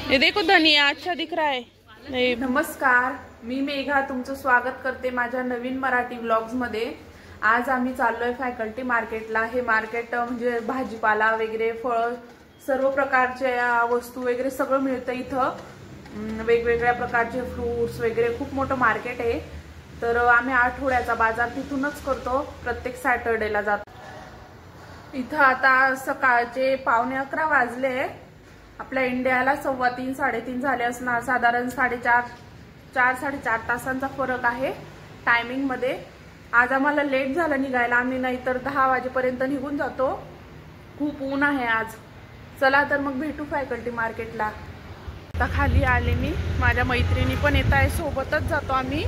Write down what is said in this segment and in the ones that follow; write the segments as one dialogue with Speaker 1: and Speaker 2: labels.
Speaker 1: ये देखो धनिया अच्छा दिख रहा है। नहीं
Speaker 2: नमस्कार, मी मेघा तुमचं स्वागत करते माझ्या नवीन मराठी व्लॉग्स मध्ये। आज आम्ही चाललोय फॅकल्टी मार्केटला। हे मार्केट म्हणजे भाजीपाला वगैरे फळ सर्व प्रकारच्या वस्तू वगैरे सगळं मिळतं इथं। वेगवेगळ्या प्रकारचे फ्रूट्स वगैरे खूप मोठं मार्केट आहे। तर आम्ही आठवड्याचा बाजार तिथूनच करतो, प्रत्येक सॅटर्डेला जातो। इथं आता सकाळचे 11:15 वाजले। आपल्या इंडियाला 3:15 3:30 झाले असणार, साधारण 4.5 तासांचा फरक आहे टायमिंग मध्ये। आज आम्हाला लेट झालं निघायला, आम्ही नाहीतर 10 वाजेपर्यंत निघून जातो। खूप ऊन आहे आज। चला तर मग भेटू फॅकल्टी मार्केटला। आता खाली आले मी, माझ्या मैत्रिणी पण येत आहे, सोबतच जातो आम्ही।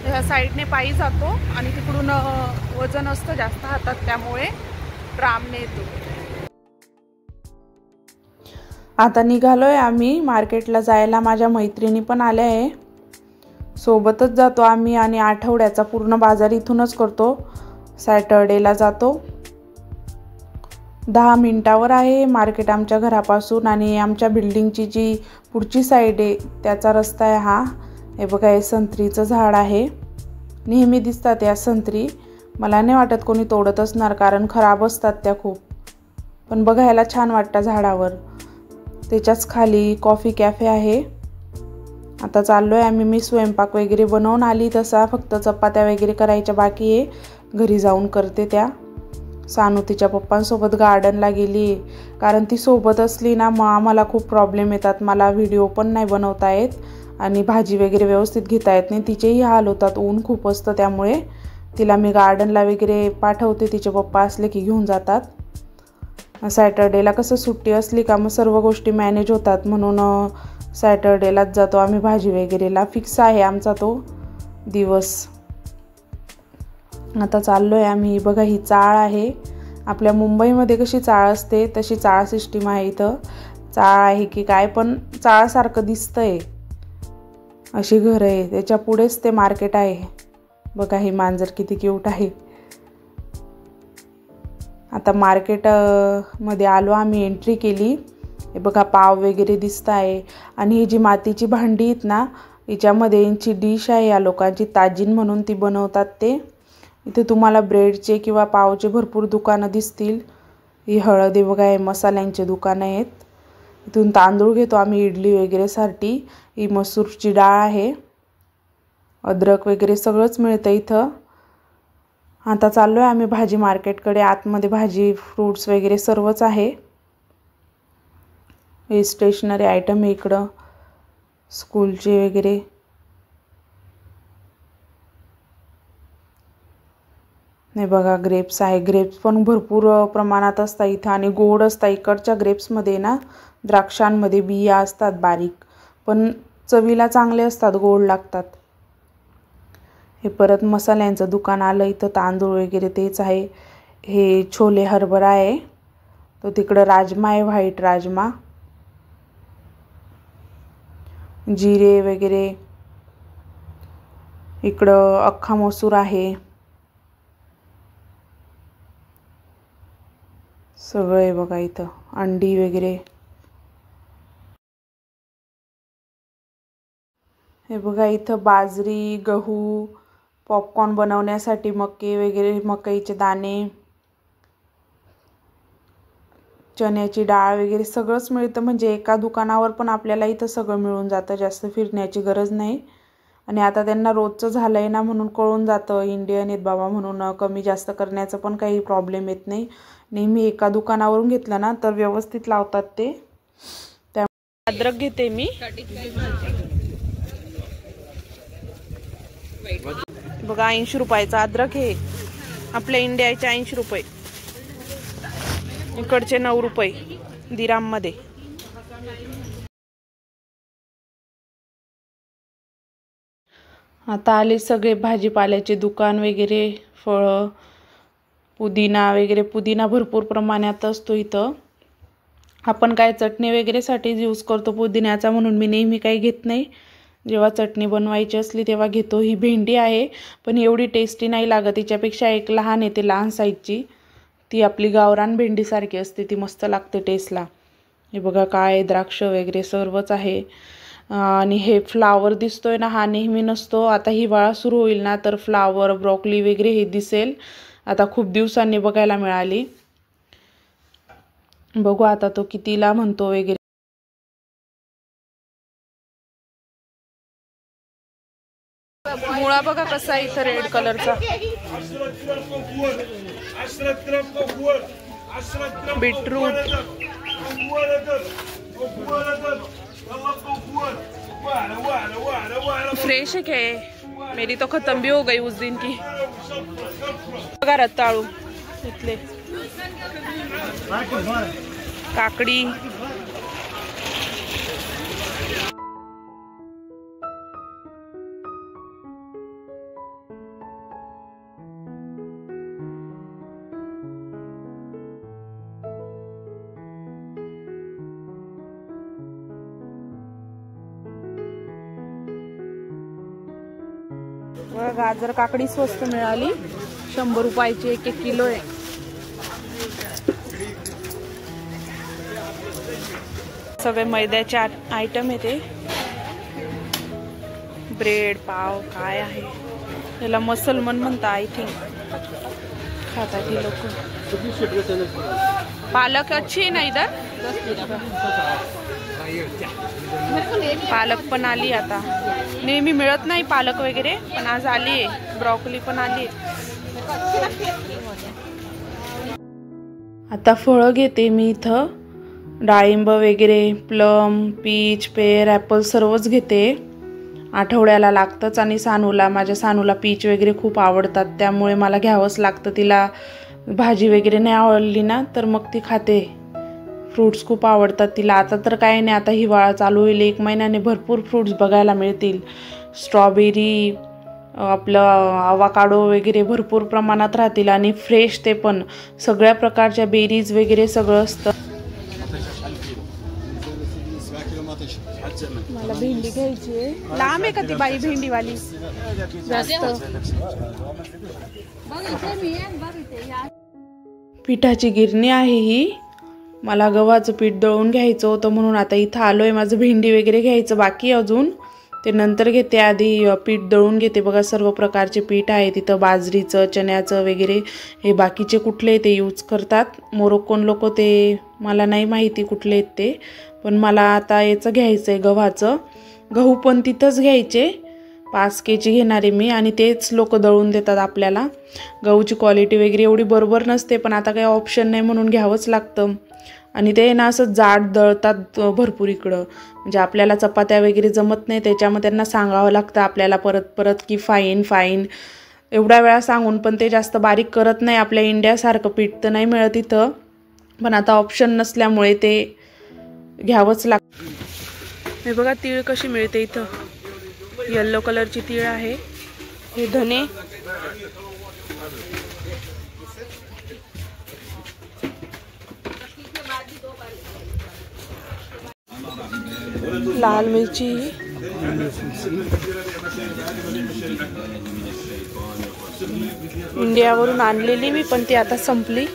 Speaker 2: ह्या साईडने पायी जातो आणि तिकडून वजन असतं जास्त हातात, त्यामुळे ट्रामने येतो। आता निघालोय आम्ही मार्केटला जायला, माझ्या मैत्रिणी पण आल्या आहे, सोबतच जातो आम्ही आणि आठवड्याचा पूर्ण बाजार इथूनच करतो। सॅटर्डेला जातो। 10 मिनिटावर आहे मार्केट आमच्या घरापासून आणि आमच्या बिल्डिंगची जी पुढची साईड आहे त्याचा रस्ता आहे हा। हे बघा, हे संत्रीचं झाड आहे, नेहमी दिसतात या संत्री। मला नाही वाटत कोणी तोडत असणार, कारण खराब असतात त्या खूप, पण बघायला छान वाटतं झाडावर। त्याच्याच खाली कॉफी कॅफे आहे। आता चाललोय आम्ही, मी स्वयंपाक वगैरे बनवून आली, तसा फक्त चपात्या वगैरे करायच्या बाकी आहे, घरी जाऊन करते त्या। सानू तिच्या पप्पांसोबत गार्डनला गेली, कारण ती सोबत असली ना मग आम्हाला खूप प्रॉब्लेम येतात। मला व्हिडिओ पण नाही बनवता येत आणि भाजी वगैरे व्यवस्थित घेता येत नाही, तिचेही हाल होतात, ऊन खूप असतं, त्यामुळे तिला मी गार्डनला वगैरे पाठवते। तिचे पप्पा असले की घेऊन जातात। सॅटर्डेला कसं सुट्टी असली का मग सर्व गोष्टी मॅनेज होतात, म्हणून सॅटर्डेलाच जातो आम्ही भाजी वगैरेला। फिक्स आहे आमचा तो दिवस। आता चाललोय आम्ही। बघा, ही चाळ आहे, आपल्या मुंबईमध्ये कशी चाळ असते तशी चाळ सिस्टीम आहे इथं। चाळ आहे की काय, पण चाळासारखं दिसतंय, अशी घर आहे, त्याच्या पुढेच ते मार्केट आहे। बघा, ही मांजर किती क्यूट आहे। आता मार्केट मध्ये आलो आम्ही, एंट्री केली। हे बघा, पाव वगैरे दिसत आहे आणि ही जी मातीची भांडी आहेत ना, हिच्यामध्ये यांची डिश आहे या लोकांची, ताजीन म्हणून ती बनवतात ते। इथे तुम्हाला ब्रेडचे किंवा पावचे भरपूर दुकानं दिसतील। ही हळद, बघा, हे मसाल्यांचे दुकानं आहेत। इथून तांदूळ घेतो आम्ही इडली वगैरे साठी। ही मसूरची डाळ आहे, अद्रक वगैरे सगळंच मिळतं इथं। आता चाललोय आम्ही भाजी मार्केटकडे। आतमध्ये भाजी, फ्रूट्स वगैरे सर्वच आहे। हे स्टेशनरी आयटम आहे इकडं, स्कूलचे वगैरे। हे बघा, ग्रेप्स आहे, ग्रेप्स पण भरपूर प्रमाणात असतात इथं आणि गोड असतात। इकडच्या ग्रेप्समध्ये ना द्राक्षांमध्ये बिया असतात बारीक, पण चवीला चांगले असतात, गोड लागतात। हे परत मसाल्यांचं दुकान आलं इथं, तांदूळ वगैरे तेच आहे। हे छोले हरभरा आहे, तो तिकडं राजमा आहे, व्हाईट राजमा, जिरे वगैरे। इकडं अख्खा मसूर आहे, सगळं आहे बघा इथं, अंडी वगैरे। हे बघा, इथं बाजरी, गहू, पॉपकॉर्न बनवण्यासाठी मके वगैरे, मकईचे दाणे, चण्याची डाळ वगैरे सगळंच मिळतं। म्हणजे एका दुकानावर पण आपल्याला इथं सगळं मिळून जातं, जास्त फिरण्याची गरज नाही। आणि आता त्यांना रोजचं झालंय ना, म्हणून कळून जातं इंडियन आहेत बाबा, म्हणून कमी जास्त करण्याचं पण काही प्रॉब्लेम येत नाही। नेहमी एका दुकानावरून घेतलं ना तर व्यवस्थित लावतात ते। त्यामुळे अद्रक घेते मी। बघा, 80 रुपयाचा अद्रक आहे, आपल्या इंडियाचे 80 रुपये, इकडचे 9 रुपये दिराम मध्ये। आता आले सगळे भाजीपाल्याचे दुकान वगैरे, फळं, पुदिना वगैरे। पुदिना भरपूर प्रमाणात असतो इथं। आपण काय चटणी वगैरे साठी यूज करतो पुदिन्याचा, म्हणून मी नेहमी काही घेत नाही, जेव्हा चटणी बनवायची असली तेव्हा घेतो। ही भेंडी आहे, पण एवढी टेस्टी नाही लागत, तिच्यापेक्षा एक लहान येते, लहान साईजची, ती आपली गावरान भेंडी सारखी असते, ती मस्त लागते टेस्टला। हे बघा काय द्राक्ष वगैरे सर्वच आहे. आणि हे फ्लावर दिसतोय ना, हा नेहमी नसतो. आता हिवाळा सुरू होईल ना तर फ्लावर ब्रोकली वगैरे हे दिसेल. आता खूप दिवसांनी बघायला मिळाली. बघू आता तो कितीला म्हणतो वगैरे. मुळा बघा कसा आहे इथं रेड कलरचा. बीटरूट, फ्रेश है क्या है? मेरी तो खत्म भी हो गई उस दिन की. बघा रताळू इथले, काकडी, गाजर काकडी स्वस्त मिळाली. 100 रुपयाची 1-1 किलो आहे. सगळे मैद्याचे आयटम आहे ते. ब्रेड, पाव काय आहे याला मसलमन म्हणता आय थिंक. खातात ही लोक. पालक अच्छी आहे ना इधर. पालक पण आली आता. नेहमी मिळत नाही पालक वगैरे, पण आज आली आहे. ब्रोकली पण आली. आता फळं घेते मी इथं. डाळिंब वगैरे, प्लम, पीच, पेर, ॲपल सर्वच घेते. आठवड्याला लागतंच. आणि माझ्या सानूला पीच वगैरे खूप आवडतात, त्यामुळे मला घ्यावंच लागतं. तिला भाजी वगैरे नाही आवडली ना तर मग ती खाते. फ्रूट्स खूप आवडतात तिला. आता तर काही नाही, आता हिवाळा चालू होईल. 1 महिन्याने भरपूर फ्रूट्स बघायला मिळतील. स्ट्रॉबेरी, आपलं अवाकाडो वगैरे भरपूर प्रमाणात राहतील. आणि फ्रेश ते पण. सगळ्या प्रकारच्या बेरीज वगैरे सगळं असतं. मला भेंडी घ्यायची आहे. लांब आहे का ती बाई भेंडीवाली? जास्त. पिठाची गिरणी आहे ही. मला गव्हाचं पीठ दळून घ्यायचं होतं म्हणून आता इथं आलोय. माझं भेंडी वगैरे घ्यायचं बाकी अजून, ते नंतर घेते. आधी पीठ दळून घेते. बघा सर्व प्रकारचे पीठ आहे तिथं. बाजरीचं, चण्याचं वगैरे. हे बाकीचे कुठले ते यूज करतात मोरोक्कोन लोक. ते मला नाही माहिती कुठले आहेत ते, पण मला आता याचं घ्यायचं आहे गव्हाचं. गहू पण तिथंच घ्यायचे. 5 kg घेणार आहे मी. आणि तेच लोक दळून देतात आपल्याला. गहूची क्वालिटी वगैरे एवढी बरोबर नसते, पण आता काही ऑप्शन नाही म्हणून घ्यावंच लागतं. आणि ते ना असं जाड दळतात भरपूर इकडं. म्हणजे आपल्याला चपात्या वगैरे जमत नाही, त्याच्यामध्ये त्यांना सांगावं लागतं आपल्याला परत परत की फाईन फाईन. एवढ्या वेळा सांगून पण ते जास्त बारीक करत नाही. आपल्या इंडियासारखं पीठ तर नाही मिळत इथं, पण आता ऑप्शन नसल्यामुळे ते घ्यावंच लागतं. हे बघा तीळ कशी मिळते इथं. येल्लो कलरची तीळ आहे. हे धने, लाल मिरची, इंडियावरून आणलेली मी, पण ती आता संपली.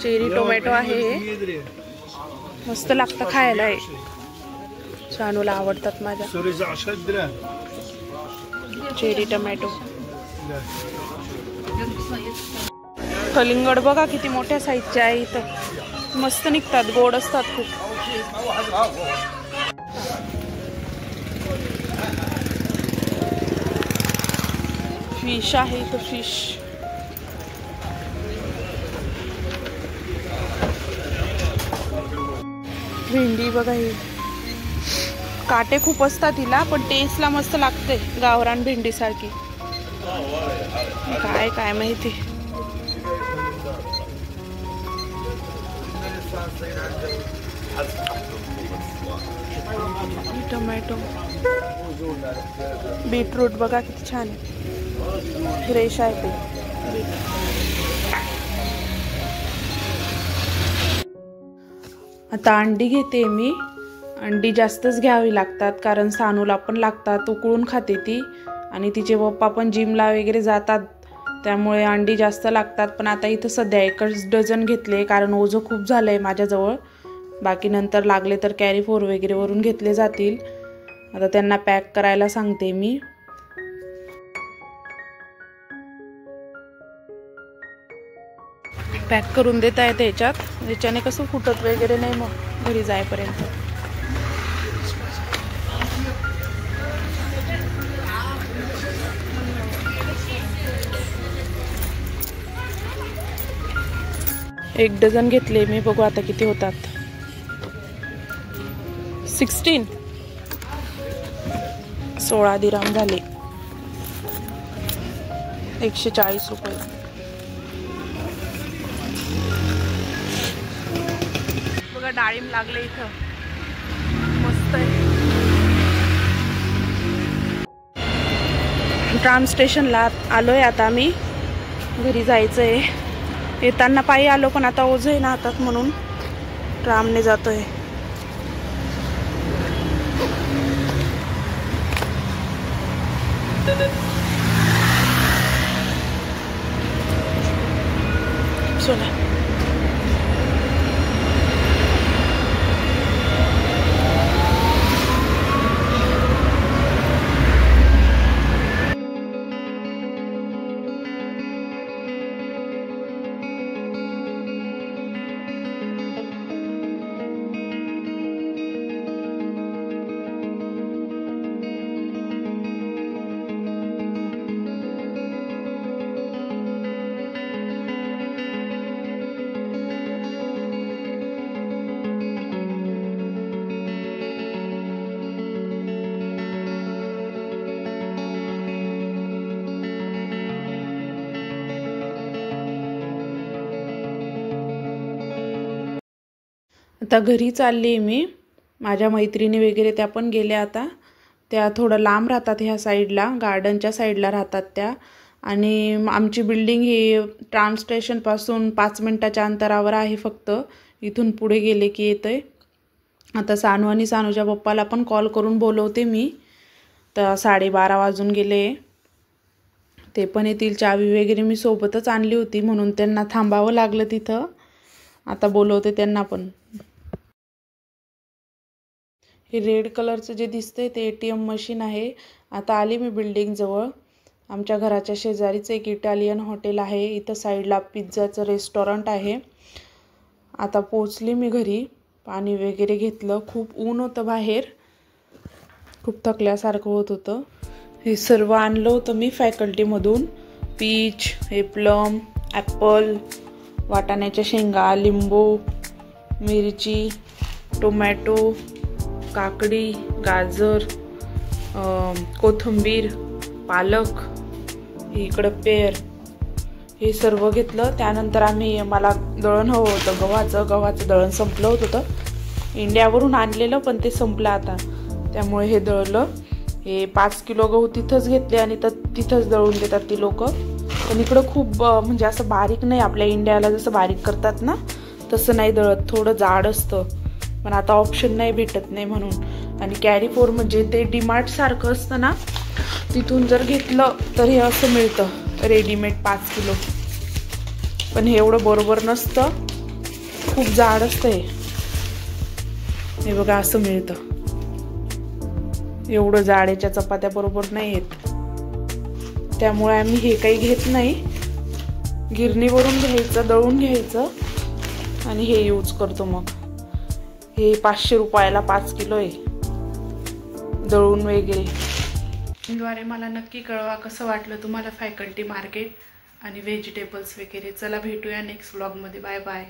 Speaker 2: चेरी टोमॅटो आहे. मस्त लागतं खायला. आहे सानूला आवडतात माझ्या चेरी टोमॅटो. कलिंगड बघा किती मोठ्या साईजचे आहे इथं. मस्त निघतात, गोड असतात खूप. फिश आहे इथं. फिश, भेंडी बघा. ही काटे खूप असतात हिला, पण टेस्टला मस्त लागते. गावरान भेंडी सारखी. काय काय माहिती. टोमॅटो, बीटरूट बघा किती छान फ्रेश आहे ते. आता अंडी घेते मी. अंडी जास्तच घ्यावी लागतात, कारण सानूला पण लागतात. उकळून खाते ती. आणि तिचे पप्पा पण जिमला वगैरे जातात, त्यामुळे अंडी जास्त लागतात. पण आता इथं सध्या 1 डझन घेतले कारण ओझं खूप झालं आहे माझ्याजवळ. बाकी नंतर लागले तर कॅरी फोर वगैरे वरून घेतले जातील. आता त्यांना पॅक करायला सांगते मी. पॅक करून देता येते याच्यात, याच्याने कसं फुटत वगैरे नाही मग घरी जाईपर्यंत. एक डझन घेतले मी, बघू आता किती होतात. 16 दिराम झाले. 140 रुपये. बघा डाळिंब लागले इथं, मस्त आहे. ट्राम स्टेशनला आलोय आता मी, घरी जायचंय. येताना पायी आलो पण आता ओझं आहे ना हातात म्हणून ट्रामने जातोय. चला आता घरी चालली आहे मी. माझ्या मैत्रिणी वगैरे त्या पण गेल्या आता. त्या थोडं लांब राहतात, ह्या साईडला गार्डनच्या साईडला राहतात त्या. आणि आमची बिल्डिंग ही ट्राम स्टेशनपासून 5 मिनिटाच्या अंतरावर आहे फक्त. इथून पुढे गेले की येतंय. आता सानू आणि सानूच्या पप्पाला पण कॉल करून बोलवते मी. तर 12:30 वाजून गेले. ते पण येतील. चावी वगैरे मी सोबतच आणली होती म्हणून त्यांना थांबावं लागलं तिथं. आता बोलवते त्यांना पण. हे रेड कलरचं जे दिसतंय ते ATM मशीन आहे. आता आली मी बिल्डिंग जवळ. आमच्या घराच्या शेजारीच एक इटालियन हॉटेल आहे. इथं साईडला पिझ्झाचं रेस्टॉरंट आहे. आता पोचली मी घरी. पाणी वगैरे घेतलं. खूप ऊन होतं बाहेर, खूप थकल्यासारखं होत होतं. हे सर्व आणलं होतं मी फॅकल्टीमधून. पीच, हे प्लम, ॲपल, वाटाण्याच्या शेंगा, लिंबू, मिरची, टोमॅटो, काकडी, गाजर, कोथिंबीर, पालक, इकडं पेर, हे सर्व घेतलं. त्यानंतर मला दळण हवं होतं गव्हाचं दळण संपलं होतं. इंडियावरून आणलेलं पण ते संपलं आता, त्यामुळे हे दळलं. हे 5 किलो गहू तिथंच घेतले आणि तिथंच दळून देतात ती लोक. पण इकडं खूप म्हणजे असं बारीक नाही, आपल्या इंडियाला जसं बारीक करतात ना तसं नाही दळत, थोडं जाड असतं. पण आता ऑप्शन नाही भेटत नाही म्हणून. आणि कॅरी फोर म्हणजे ते डीमार्ट सारखं असतं ना, तिथून जर घेतलं तर हे असं मिळतं रेडीमेड 5 किलो. पण हे एवढं बरोबर नसतं, खूप जाड असतं हे बघा, असं मिळतं. एवढं जाडेच्या चपात्या बरोबर नाही येत. त्यामुळे आम्ही हे काही घेत नाही. गिरणीवरून घ्यायचं, दळून घ्यायचं आणि हे यूज करतो. मग हे 500 रुपयाला 5 किलो आहे दळून वगैरे. द्वारे मला नक्की कळवा कसं वाटलं तुम्हाला फॅकल्टी मार्केट आणि व्हेजिटेबल्स वगैरे. चला भेटूया नेक्स्ट व्लॉगमध्ये. Bye bye.